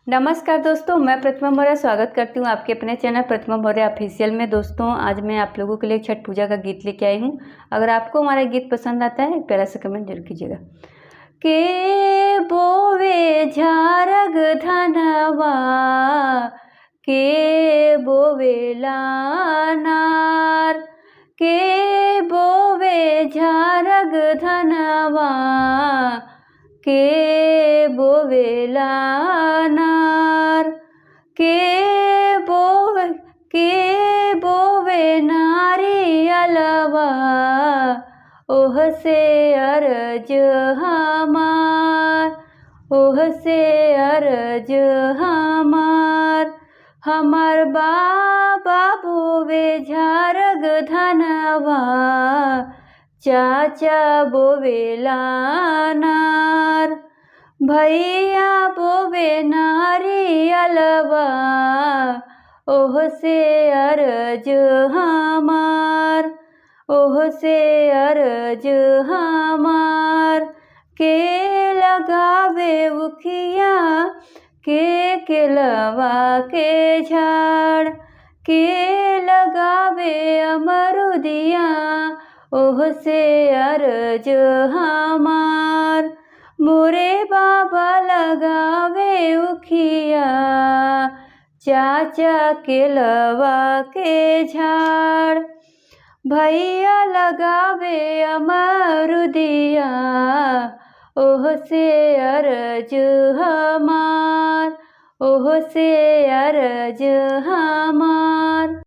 नमस्कार दोस्तों, मैं प्रतिमा मौर्य स्वागत करती हूँ आपके अपने चैनल प्रतिमा मौर्य ऑफिशियल में। दोस्तों, आज मैं आप लोगों के लिए छठ पूजा का गीत लेके आई हूँ। अगर आपको हमारा गीत पसंद आता है प्यारा सा कमेंट जरूर कीजिएगा। के बोवे झारग धनवा, के बोवे लानार, के बोवे झारग धनवा, के बोवे लानार, के बोवे नारियलवा, ओह से अर्ज हमार, ओह से अर्ज हमार। हमार बाबा बोवे झारग धनवा, चाचा बोवे लानार, भैया बोवे नारियलवा, ओह से अर्ज हमार, ओह से अर्ज हमार। के लगावे उखिया, के केलवा के झाड़, के लगावे अमरुदिया, ओह से अर्ज हमार। मोरे बाबा लगावे उखिया, चाचा केलवा के झाड़, भैया लगावे अमरुदिया, ओह से अर्ज हमार, ओह से अर्ज हमार।